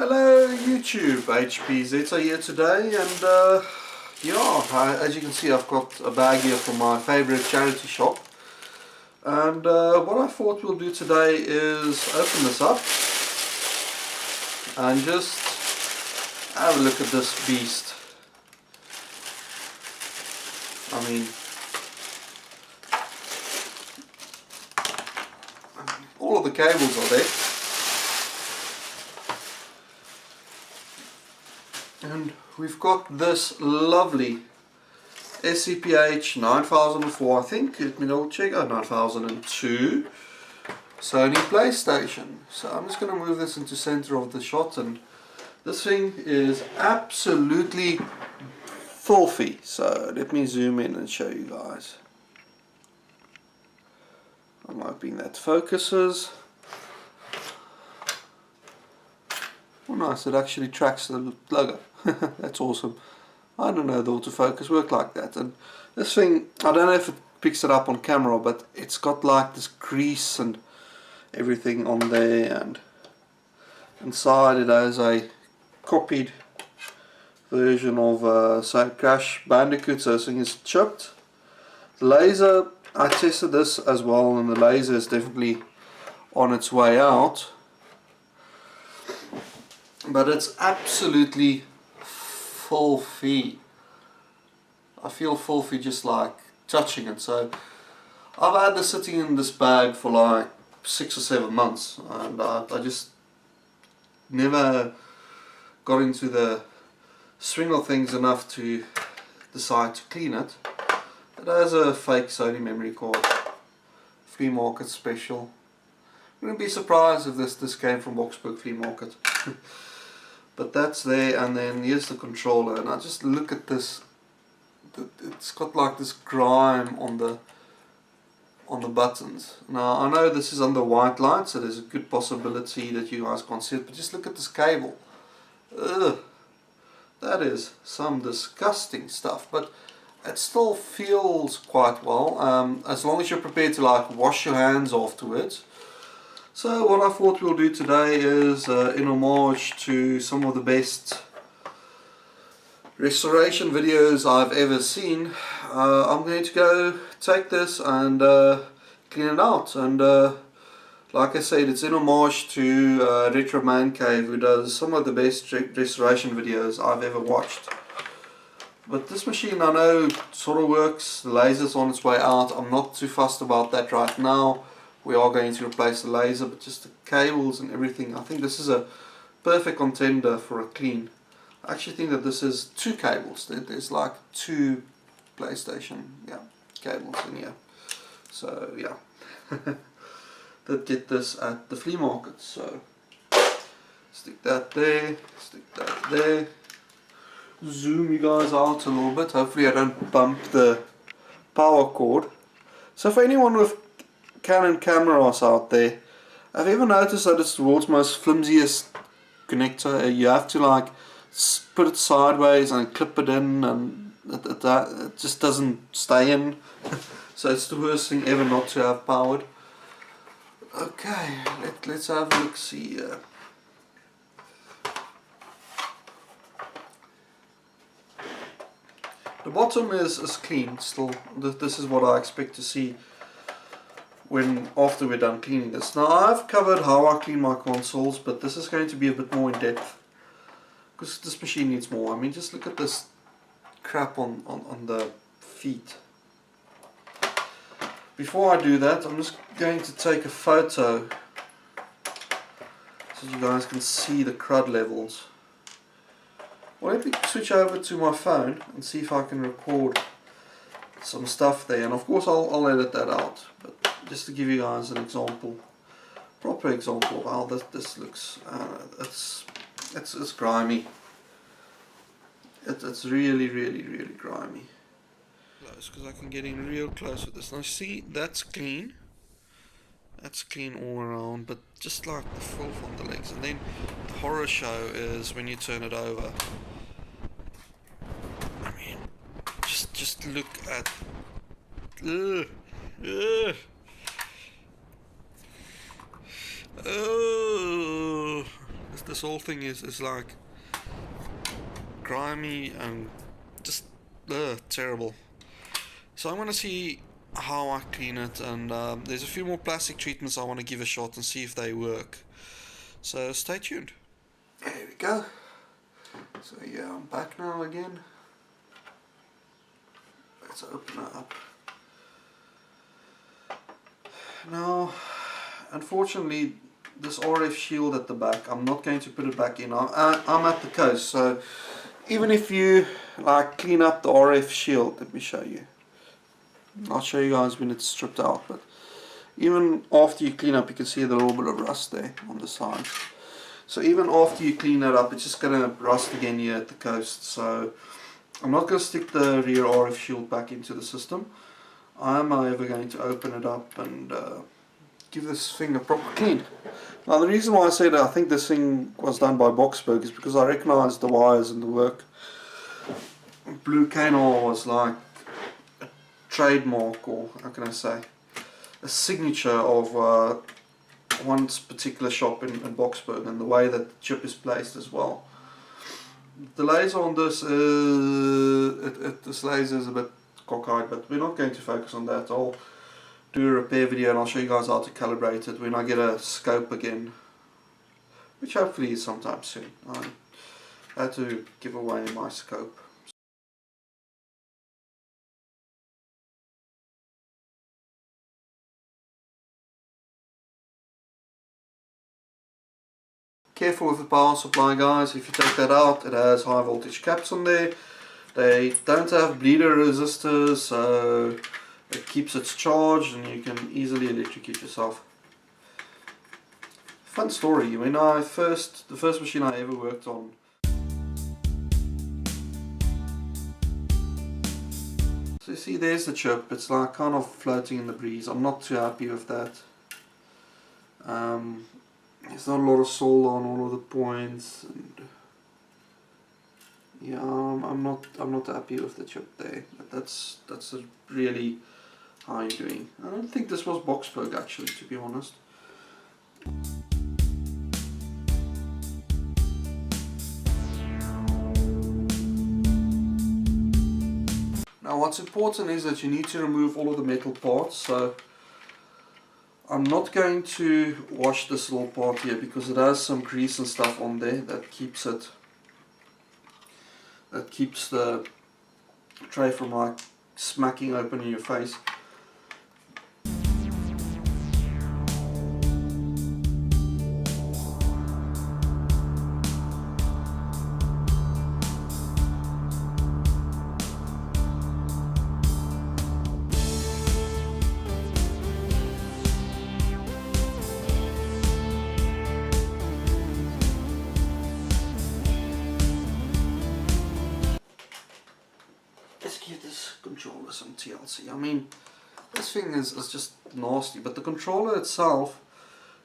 Hello YouTube, HPZ here today, and yeah, as you can see I've got a bag here from my favourite charity shop, and what I thought we'll do today is open this up and just have a look at this beast. I mean, all of the cables are there. And we've got this lovely SPCA 9004, I think, let me double check, 9002 Sony PlayStation. So I'm just going to move this into center of the shot, and this thing is absolutely filthy. So let me zoom in and show you guys. I'm hoping that focuses. Oh nice, it actually tracks the logo. That's awesome. I don't know the autofocus work like that. And this thing, I don't know if it picks it up on camera, but it's got like this grease and everything on there, and inside it has a copied version of say Crash Bandicoot, so this thing is chipped. The laser, I tested this as well, and the laser is definitely on its way out. But it's absolutely filthy. I feel filthy just like touching it. So I've had this sitting in this bag for like 6 or 7 months, and I just never got into the swing of things enough to decide to clean it. It has a fake Sony memory card, flea market special. I wouldn't be surprised if this came from Boxburg Flea Market. But that's there, and then here's the controller, and I just look at this. It's got like this grime on the buttons. Now I know this is under white light, so there's a good possibility that you guys can't see it, but just look at this cable. Ugh, that is some disgusting stuff, but it still feels quite well, as long as you're prepared to like wash your hands afterwards. So what I thought we'll do today is, in homage to some of the best restoration videos I've ever seen, I'm going to go take this and clean it out. And like I said, it's in homage to Retro Man Cave, who does some of the best restoration videos I've ever watched. But this machine, I know, sort of works. The laser's on its way out. I'm not too fussed about that right now. We are going to replace the laser, but just the cables and everything, I think this is a perfect contender for a clean. I actually think that this is 2 cables. There's like 2 PlayStation cables in here. So yeah, did get this at the flea market. So stick that there, stick that there. Zoom you guys out a little bit. Hopefully I don't bump the power cord. So for anyone with Canon cameras out there, have you ever noticed that it's the world's most flimsiest connector? You have to like put it sideways and clip it in, and it just doesn't stay in. So it's the worst thing ever not to have powered. Okay, let's have a look, see here. The bottom is clean still. This is what I expect to see after we're done cleaning this. Now I've covered how I clean my consoles, but this is going to be a bit more in depth, because this machine needs more. I mean, just look at this crap on the feet. Before I do that, I'm just going to take a photo so you guys can see the crud levels. Well, let me switch over to my phone and see if I can record some stuff there, and of course I'll edit that out, but just to give you guys an example, proper example of how this looks. It's grimy. It's really grimy. Close, because I can get in real close with this. Now see, that's clean all around, but just like the filth on the legs. And then the horror show is when you turn it over. I mean, just look at. Oh, This whole thing is like grimy and just terrible. So I'm gonna see how I clean it, and there's a few more plastic treatments I want to give a shot and see if they work. So stay tuned. There we go. So yeah, I'm back now again. Let's open it up. Now, unfortunately, this RF shield at the back, I'm not going to put it back in. I'm at the coast, so even if you like clean up the RF shield, let me show you. I'll show you guys when it's stripped out, but even after you clean up, you can see the little bit of rust there on the side. So even after you clean that up, it's just going to rust again here at the coast. So I'm not going to stick the rear RF shield back into the system. I am, however, going to open it up and give this thing a proper clean. Now, the reason why I say that I think this thing was done by Boxberg is because I recognize the wires and the work. Blue Canal was like a trademark, or how can I say, a signature of one particular shop in Boxberg, and the way that the chip is placed as well. The laser on this this laser is a bit cockeyed, but we're not going to focus on that. I'll do a repair video and I'll show you guys how to calibrate it when I get a scope again, which hopefully is sometime soon. I had to give away my scope. Careful with the power supply, guys. If you take that out, it has high voltage caps on there. They don't have bleeder resistors, so it keeps its charge and you can easily electrocute yourself. Fun story, when the first machine I ever worked on, so you see there's the chip. It's like kind of floating in the breeze. I'm not too happy with that. There's not a lot of solder on all of the points, and yeah, I'm not happy with the chip there. But that's really how you're doing. I don't think this was Boxberg actually, to be honest. Now, what's important is that you need to remove all of the metal parts. So I'm not going to wash this little part here because it has some grease and stuff on there that keeps the tray from like smacking open in your face. Give this controller some TLC. I mean, this thing is just nasty, but the controller itself,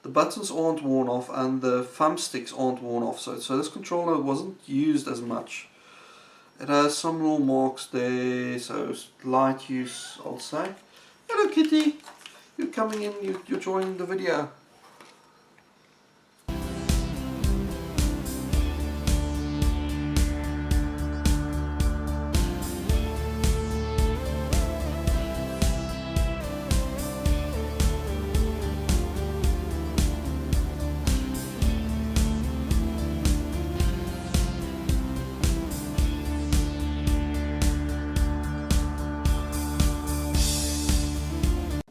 the buttons aren't worn off and the thumbsticks aren't worn off, so this controller wasn't used as much. It has some little marks there, so light use, I'll say. Hello kitty, you're coming in, you're joining the video.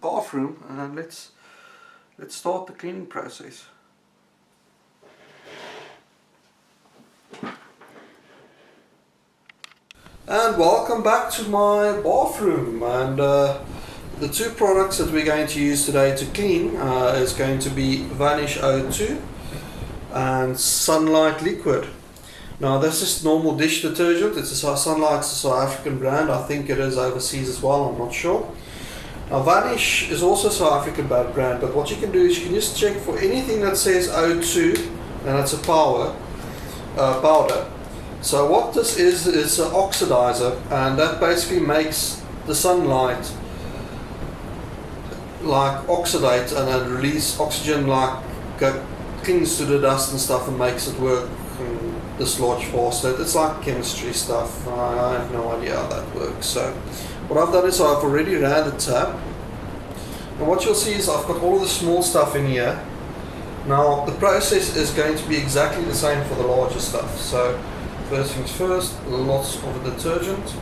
Bathroom, and let's start the cleaning process. And welcome back to my bathroom, and the two products that we're going to use today to clean is going to be Vanish O2 and Sunlight Liquid. Now this is normal dish detergent. It's a Sunlight's a South African brand. I think it is overseas as well, I'm not sure. Now Vanish is also a South African brand, but what you can do is you can just check for anything that says O2, and it's a powder. So what this is an oxidizer, and that basically makes the sunlight like oxidate and then release oxygen, like clings to the dust and stuff and makes it work and dislodge faster. It's like chemistry stuff. I have no idea how that works. So what I've done is I've already ran the tap. And what you'll see is I've got all of the small stuff in here. Now the process is going to be exactly the same for the larger stuff. So first things first, lots of detergent.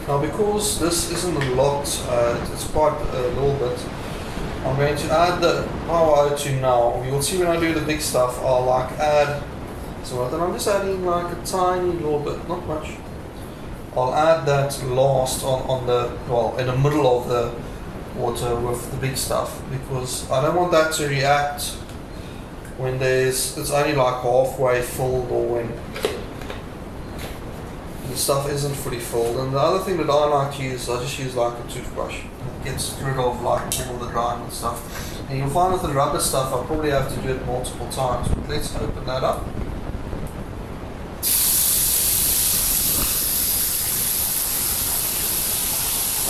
Now because this isn't a lot, it's quite a little bit, I'm going to add the Power O2 now. You'll see when I do the big stuff, I'll like add some of it, and I'm just adding like a tiny little bit, not much. I'll add that last on the, well, in the middle of the water with the big stuff, because I don't want that to react when it's only like halfway filled, or when the stuff isn't fully filled. And the other thing that I like to use, I just use like a toothbrush. It gets rid of like all the grime and stuff. And you'll find with the rubber stuff, I'll probably have to do it multiple times. But let's open that up.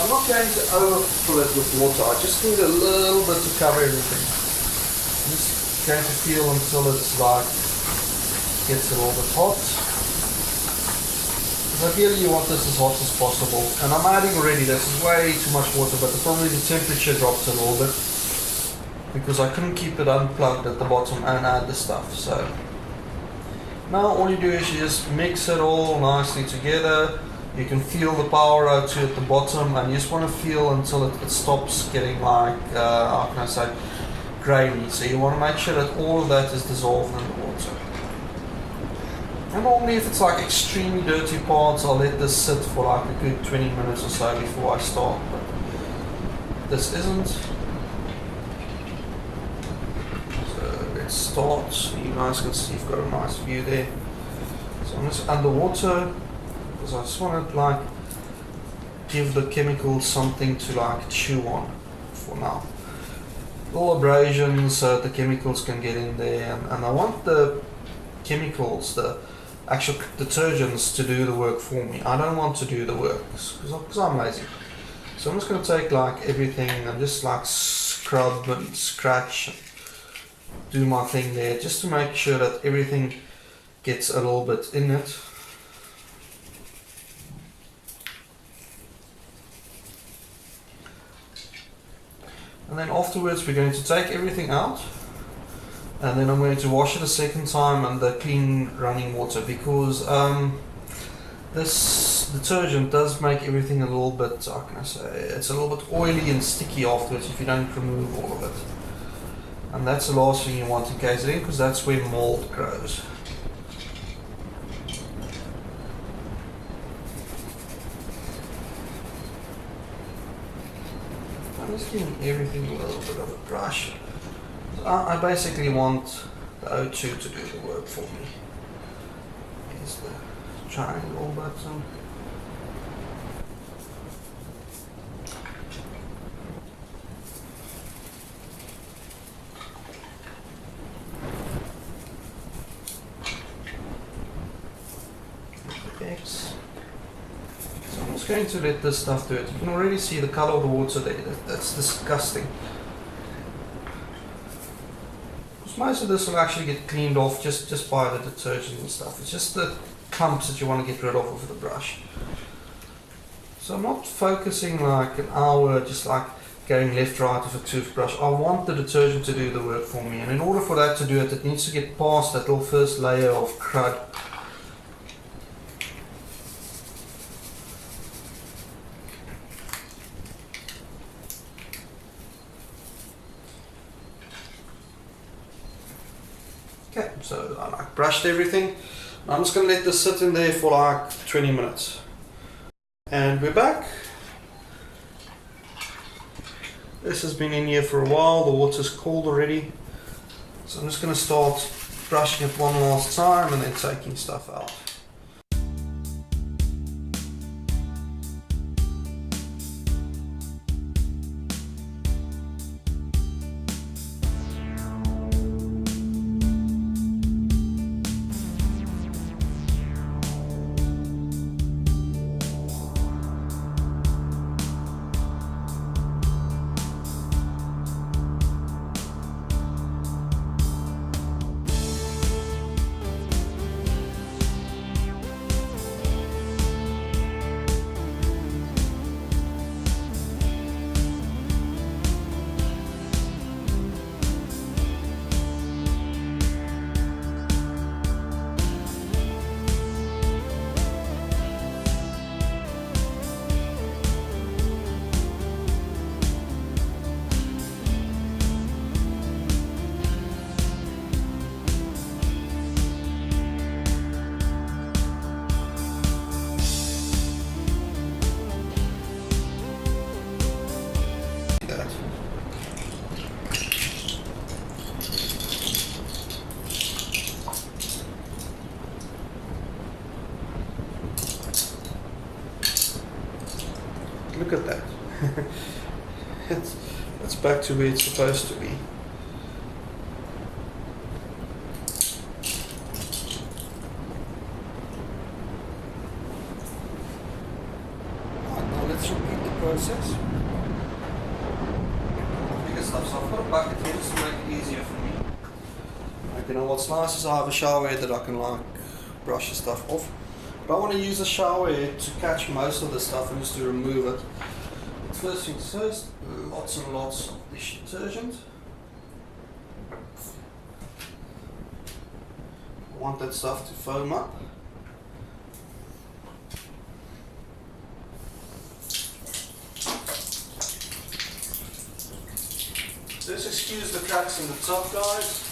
I'm not going to overfill it with water. I just need a little bit to cover everything. I'm just going to feel until it's like gets a little bit hot. Because ideally you want this as hot as possible. And I'm adding already, this is way too much water, but probably the temperature dropped a little bit because I couldn't keep it unplugged at the bottom and add the stuff. So now all you do is you just mix it all nicely together. You can feel the Power O2 at the bottom, and you just want to feel until it stops getting like, how can I say, grainy. So you want to make sure that all of that is dissolved in the water. And normally if it's like extremely dirty parts, I'll let this sit for like a good 20 minutes or so before I start. But this isn't. So let's start. You guys can see you've got a nice view there. So I'm just underwater. I just want to like give the chemicals something to like chew on for now. Little abrasions so the chemicals can get in there, and I want the chemicals, the actual detergents, to do the work for me. I don't want to do the work because I'm lazy. So I'm just going to take like everything and just like scrub and scratch and do my thing there, just to make sure that everything gets a little bit in it. And then afterwards we're going to take everything out, and then I'm going to wash it a second time in the clean running water, because this detergent does make everything a little bit, how can I say, it's a little bit oily and sticky afterwards if you don't remove all of it. And that's the last thing you want in case it in, because that's where mold grows. I'm just giving everything a little bit of a brush. So I basically want the O2 to do the work for me. Here's the triangle button. X. I'm just going to let this stuff do it. You can already see the color of the water there. That's disgusting. Because most of this will actually get cleaned off just by the detergent and stuff. It's just the clumps that you want to get rid of with the brush. So I'm not focusing like an hour just like going left right with a toothbrush. I want the detergent to do the work for me, and in order for that to do it, it needs to get past that little first layer of crud. Okay, so I like brushed everything. I'm just going to let this sit in there for like 20 minutes. And we're back. This has been in here for a while, the water's cold already. So I'm just going to start brushing it one last time and then taking stuff out. look at that. It's back to where it's supposed to be. Right, now let's repeat the process. Bigger stuff, so I've got a bucket here just to make it easier for me. Okay, now what's nice is I have a shower head that I can like brush the stuff off. But I want to use a shower head to catch most of the stuff and just to remove it. But first things first, lots and lots of dish detergent. I want that stuff to foam up. Just excuse the cracks in the top, guys.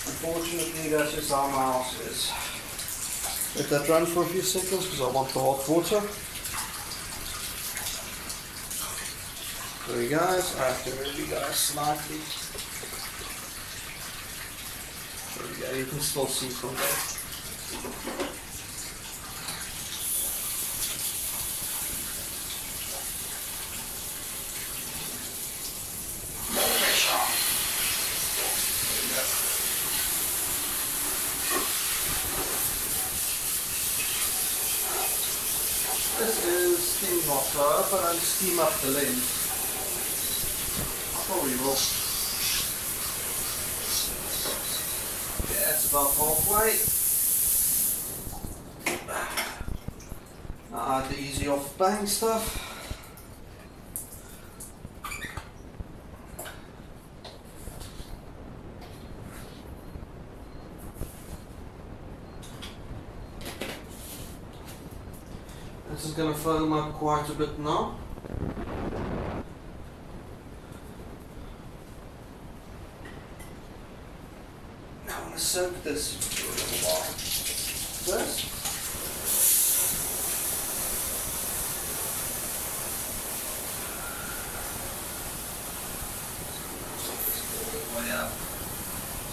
Unfortunately, that's just how my house is. Let that run for a few seconds because I want the hot water. There you guys, I have to move you guys slightly. There we go, you can still see from there. This is steam water. I hope I don't steam up the lens. I probably will. Yeah, it's about halfway. Now I had the easy off bang stuff. This is going to foam up quite a bit now. Now I'm going to soak this for a little while. First.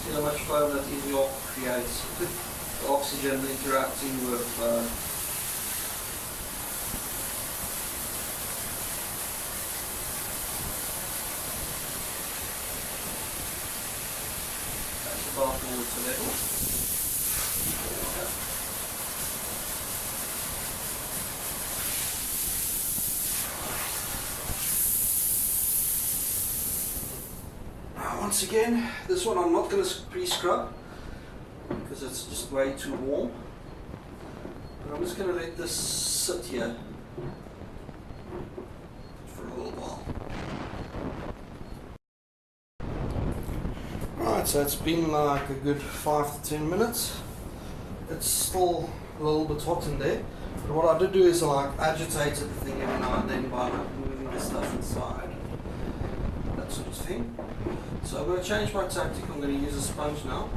See how much foam that easy off creates. The oxygen interacting with water level. Now once again, this one I'm not going to pre-scrub because it's just way too warm. But I'm just going to let this sit here for a little while. Right, so it's been like a good 5 to 10 minutes. It's still a little bit hot in there. But what I did do is I like agitated the thing every now and then by like moving the stuff inside. That sort of thing. So I'm going to change my tactic. I'm going to use a sponge now.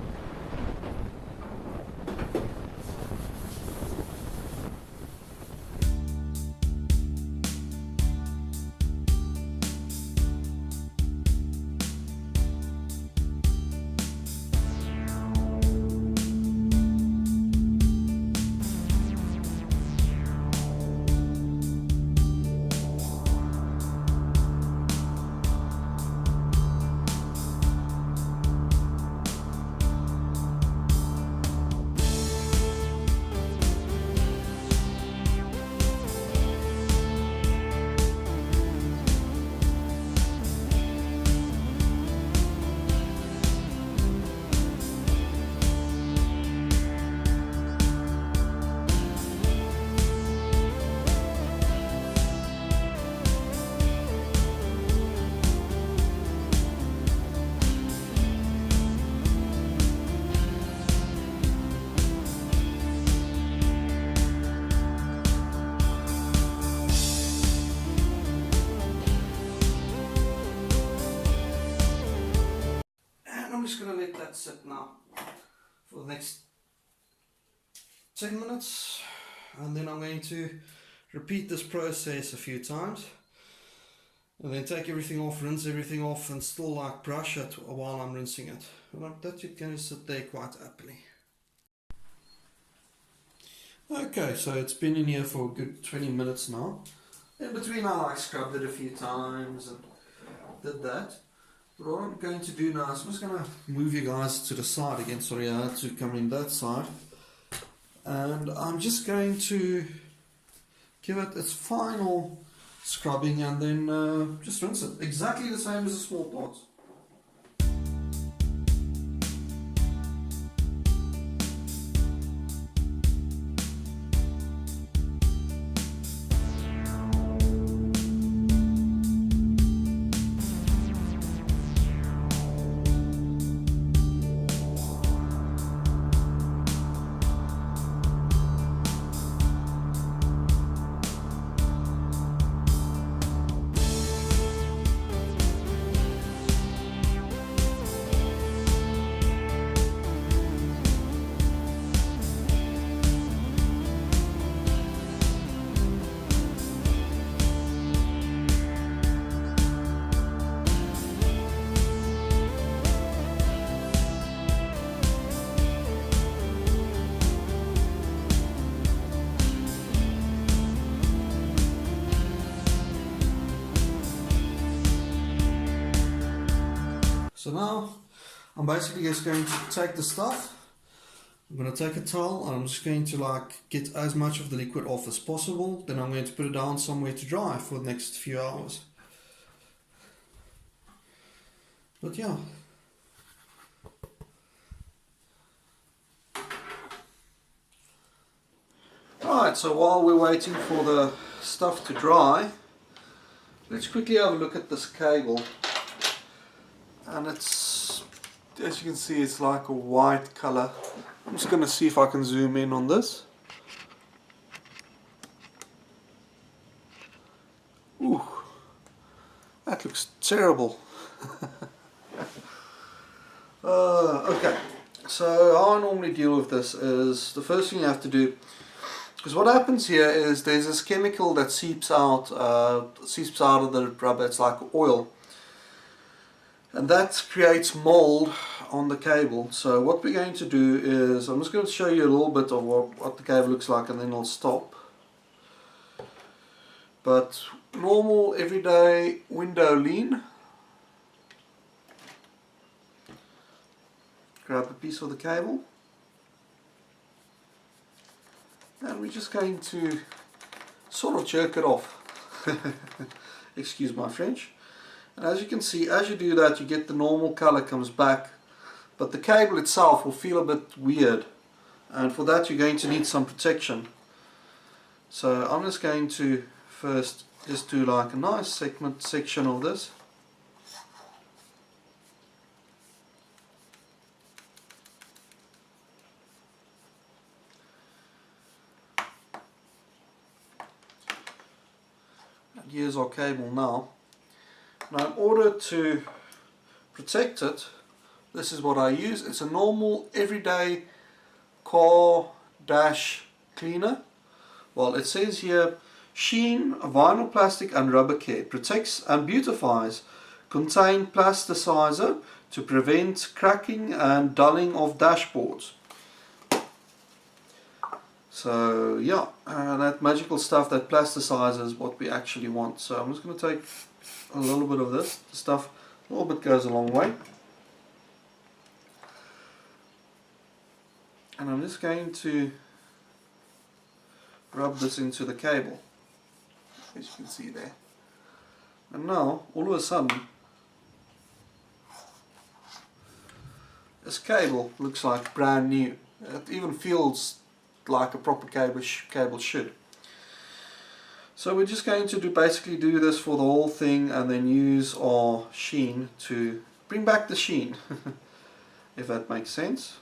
I'm just going to let that sit now for the next 10 minutes, and then I'm going to repeat this process a few times and then take everything off, rinse everything off, and still like brush it while I'm rinsing it. Like that, it's going to sit there quite happily. Okay, so it's been in here for a good 20 minutes now. In between I like scrubbed it a few times and did that. But what I'm going to do now is I'm just going to move you guys to the side again. Sorry, I had to come in that side. And I'm just going to give it its final scrubbing and then just rinse it. Exactly the same as the small parts. So now I'm basically just going to take the stuff, I'm going to take a towel and I'm just going to get as much of the liquid off as possible. Then I'm going to put it down somewhere to dry for the next few hours. But yeah. Alright, so while we're waiting for the stuff to dry, let's quickly have a look at this cable. And it's, as you can see, it's like a white color. I'm just going to see if I can zoom in on this. Ooh, that looks terrible. Okay, so how I normally deal with this is, the first thing you have to do, because what happens here is there's this chemical that seeps out of the rubber. It's like oil. And that creates mold on the cable. So what we're going to do is, I'm just going to show you a little bit of what the cable looks like and then I'll stop. But normal everyday window lean. Grab a piece of the cable. And we're just going to sort of jerk it off. Excuse my French. And as you can see, as you do that, you get the normal color comes back, but the cable itself will feel a bit weird, and for that you're going to need some protection. So I'm just going to first just do like a nice section of this. And here's our cable now. Now, in order to protect it, this is what I use. It's a normal everyday car dash cleaner. Well, it says here, Sheen vinyl, plastic and rubber care, protects and beautifies, contain plasticizer to prevent cracking and dulling of dashboards. So yeah, that magical stuff, that plasticizer, is what we actually want. So I'm just going to take a little bit of this. The stuff, a little bit goes a long way. And I'm just going to rub this into the cable, as you can see there. And now, all of a sudden, this cable looks like brand new. It even feels like a proper cable should. So we're just going to basically do this for the whole thing and then use our sheen to bring back the sheen, if that makes sense.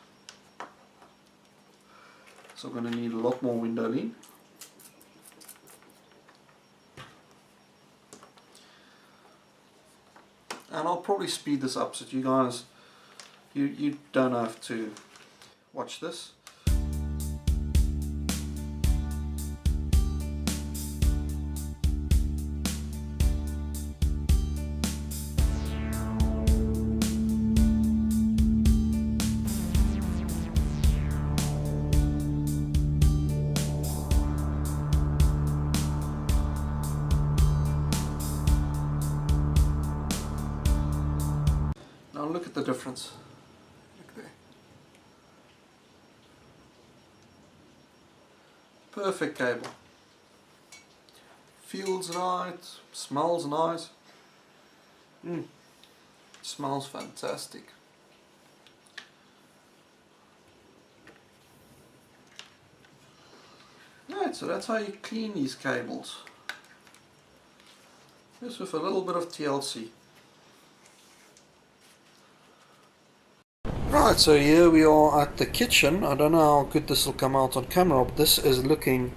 So we're going to need a lot more window lean. And I'll probably speed this up so that you guys, you don't have to watch this. Now look at the difference. Look there. Perfect cable. Feels right, smells nice. Smells fantastic. Right, so that's how you clean these cables. Just with a little bit of TLC. Right, so here we are at the kitchen. I don't know how good this will come out on camera, but this is looking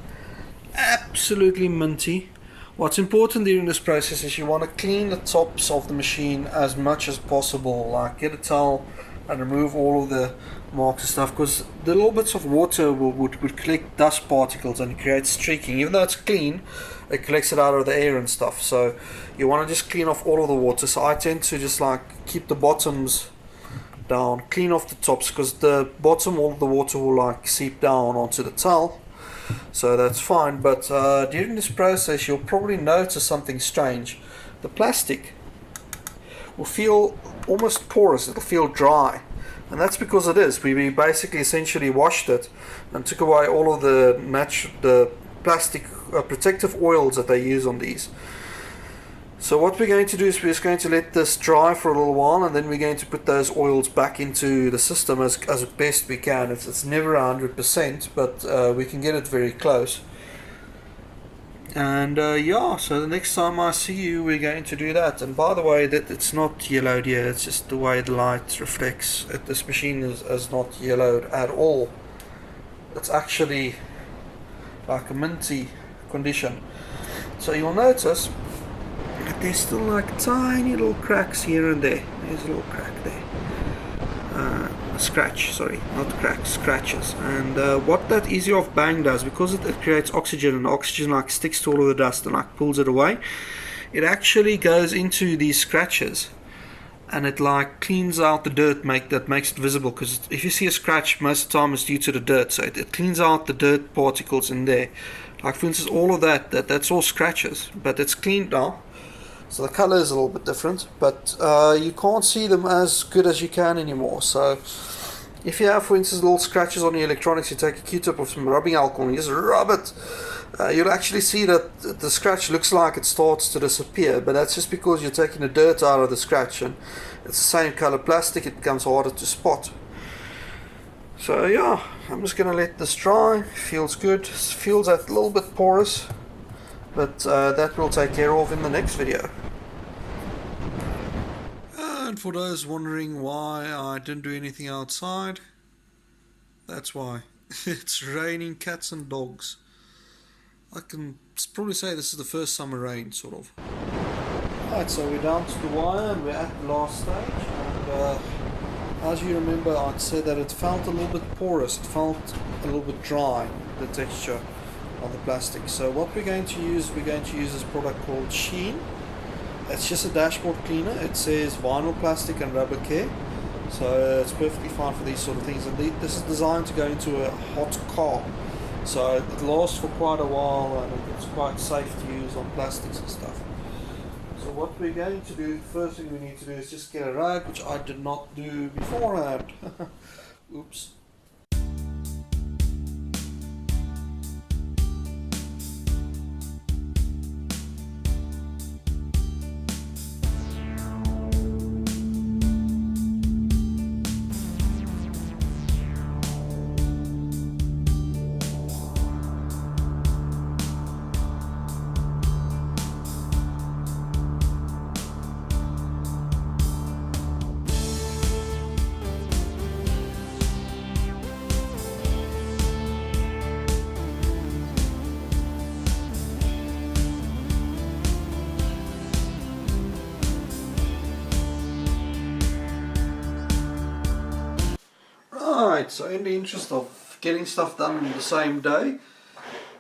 absolutely minty. What's important during this process is you want to clean the tops of the machine as much as possible. Like get a towel and remove all of the marks and stuff, because the little bits of water would collect dust particles and create streaking. Even though it's clean, it collects it out of the air and stuff. So you want to just clean off all of the water. So I tend to just like keep the bottoms down, clean off the tops, because the bottom, all of the water will like seep down onto the towel. So that's fine, but during this process you'll probably notice something strange. The plastic will feel almost porous, it'll feel dry, and that's because it is. We basically essentially washed it and took away all of the plastic protective oils that they use on these. So what we're going to do is we're just going to let this dry for a little while, and then we're going to put those oils back into the system as best we can. It's never 100%, but we can get it very close. And yeah, so the next time I see you, we're going to do that. And by the way, that it's not yellowed here, it's just the way the light reflects. This machine is not yellowed at all. It's actually like a minty condition. So you'll notice there's still like tiny little cracks here and there. There's a little crack there. A scratch, sorry, not cracks, scratches. And what that easy off bang does, because it creates oxygen, and oxygen like sticks to all of the dust and like pulls it away, it actually goes into these scratches and it like cleans out the dirt that makes it visible. Because if you see a scratch, most of the time it's due to the dirt, so it cleans out the dirt particles in there. Like for instance, all of that's all scratches, but it's cleaned now. So the color is a little bit different, but you can't see them as good as you can anymore. So if you have, for instance, little scratches on your electronics, you take a Q-tip or some rubbing alcohol and you just rub it, you'll actually see that the scratch looks like it starts to disappear, but that's just because you're taking the dirt out of the scratch, and it's the same color plastic, it becomes harder to spot. So yeah, I'm just going to let this dry. Feels good, feels a little bit porous, but that we'll take care of in the next video. And for those wondering why I didn't do anything outside, that's why. It's raining cats and dogs. I can probably say this is the first summer rain, sort of. Right, so we're down to the wire and we're at the last stage, and as you remember, I'd said that it felt a little bit porous, it felt a little bit dry, the texture of the plastic. So what we're going to use this product called Sheen. It's just a dashboard cleaner. It says vinyl, plastic and rubber care, so it's perfectly fine for these sort of things. And this is designed to go into a hot car, so it lasts for quite a while and it's quite safe to use on plastics and stuff. So what we're going to do, first thing we need to do is just get a rag, which I did not do beforehand. Oops. Right, so in the interest of getting stuff done the same day,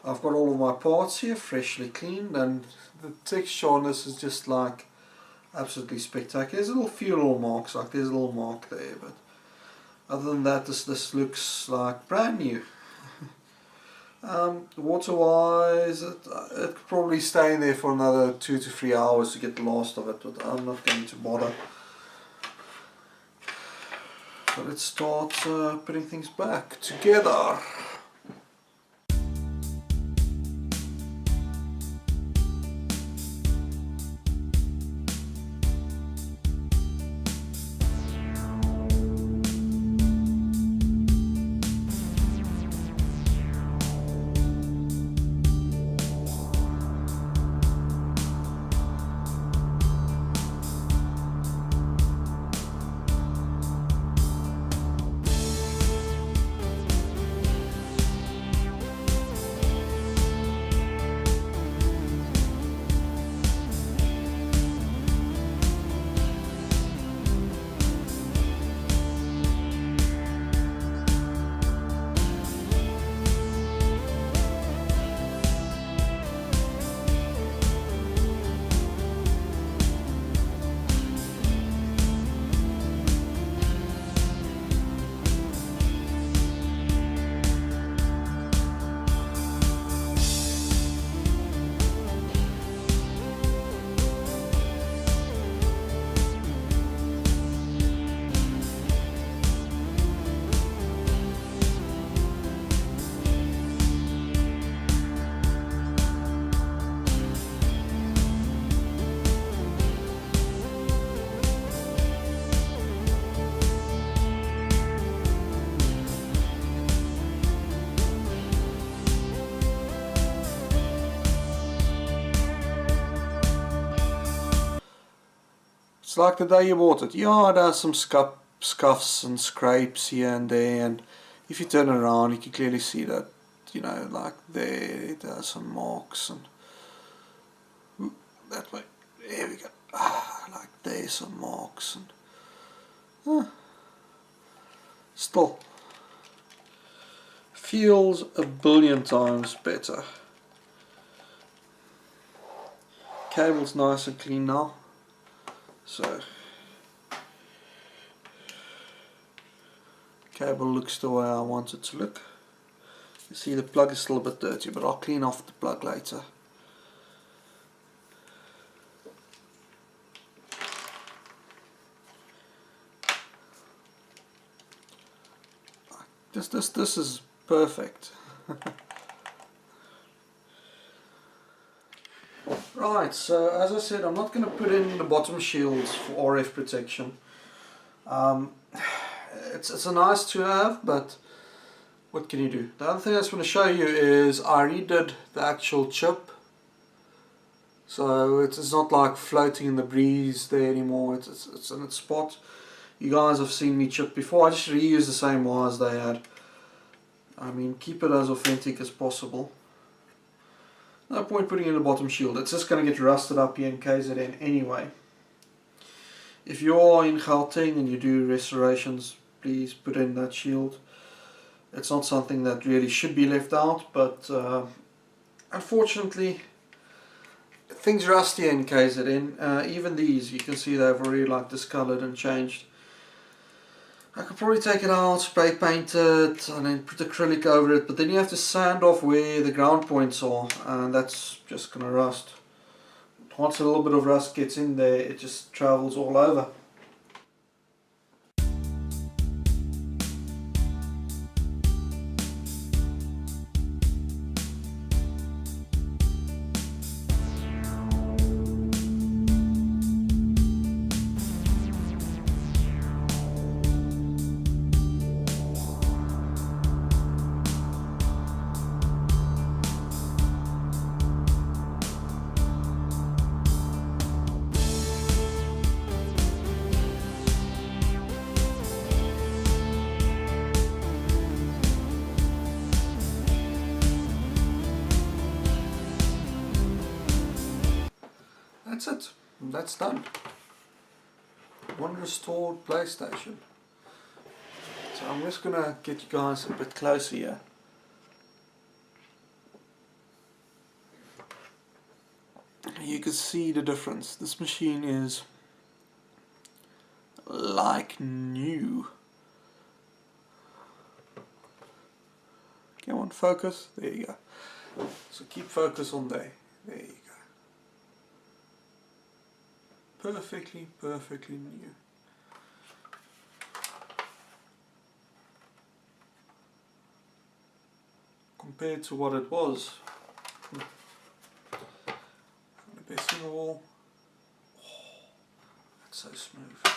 I've got all of my parts here freshly cleaned, and the texture on this is just like absolutely spectacular. There's a few little marks, like there's a little mark there, but other than that this looks like brand new. Water wise, it could probably stay in there for another 2 to 3 hours to get the last of it, but I'm not going to bother. So let's start putting things back together. It's like the day you bought it. Yeah, it has some scuffs and scrapes here and there, and if you turn it around you can clearly see that, you know, like there it has some marks, and that way, there we go, like there's some marks, and still feels a billion times better. Cable's nice and clean now. So, cable looks the way I want it to look. You see the plug is still a bit dirty, but I'll clean off the plug later. This is perfect. Right, so as I said, I'm not going to put in the bottom shields for RF protection. It's a nice to have, but what can you do? The other thing I just want to show you is I redid the actual chip. So it's not like floating in the breeze there anymore, it's in its spot. You guys have seen me chip before, I just reused the same wires they had. I mean, keep it as authentic as possible. No point putting in the bottom shield, it's just going to get rusted up here in KZN anyway. If you're in Gauteng and you do restorations, please put in that shield. It's not something that really should be left out, but unfortunately things rust here in KZN. Even these, you can see they've already like discolored and changed. I could probably take it out, spray paint it, and then put acrylic over it, but then you have to sand off where the ground points are, and that's just going to rust. Once a little bit of rust gets in there, it just travels all over. That's it. That's done. One restored PlayStation. So I'm just gonna get you guys a bit closer here. You can see the difference. This machine is like new. Come on, focus. There you go. So keep focus on there. There you go. Perfectly new. compared to what it was. The best of all, oh, that's so smooth.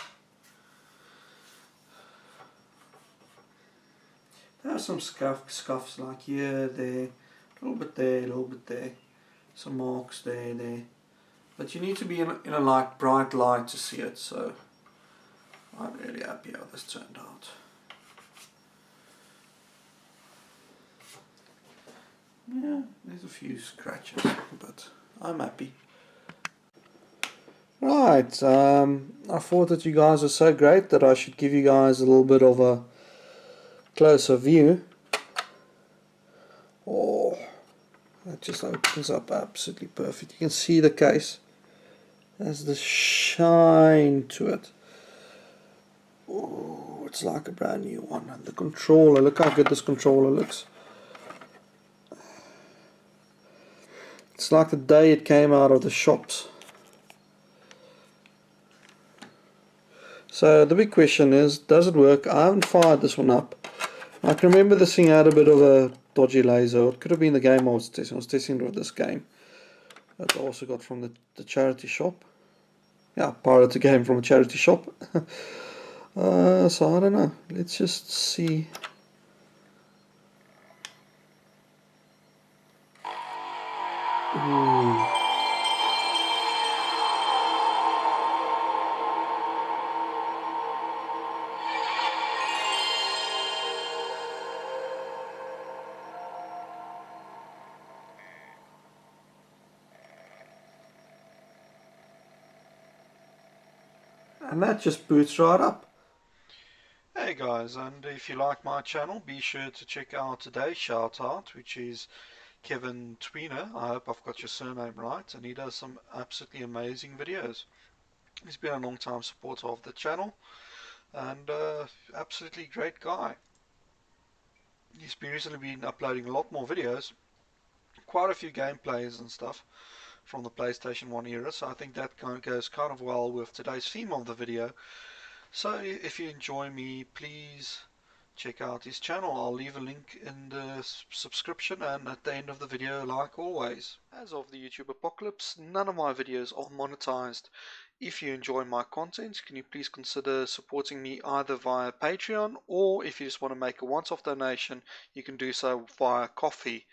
There are some scuffs like here, there, a little bit there, a little bit there, some marks there, there. But you need to be in a like bright light to see it, so I'm really happy how this turned out. Yeah, there's a few scratches, but I'm happy. Right, I thought that you guys are so great that I should give you guys a little bit of a closer view. Oh, that just opens up absolutely perfect. You can see the case. There's the shine to it. Oh, it's like a brand new one. And the controller, look how good this controller looks. It's like the day it came out of the shops. So the big question is, does it work? I haven't fired this one up. I can remember this thing had a bit of a dodgy laser. It could have been the game I was testing. I was testing with this game that I also got from the charity shop. Yeah, pirated the game from a charity shop. So I don't know. Let's just see. Ooh. And that just boots right up. Hey guys, and if you like my channel, be sure to check out today's shout out, which is Kevin Tweener. I hope I've got your surname right, and he does some absolutely amazing videos. He's been a long time supporter of the channel, and absolutely great guy. He's recently been uploading a lot more videos, quite a few gameplays and stuff from the PlayStation 1 era, so I think that goes kind of well with today's theme of the video. So if you enjoy me, please check out his channel. I'll leave a link in the subscription and at the end of the video, like always. As of the YouTube apocalypse, none of my videos are monetized. If you enjoy my content, can you please consider supporting me either via Patreon, or if you just want to make a once-off donation, you can do so via Coffee.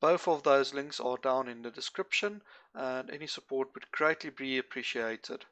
Both of those links are down in the description, and any support would greatly be appreciated.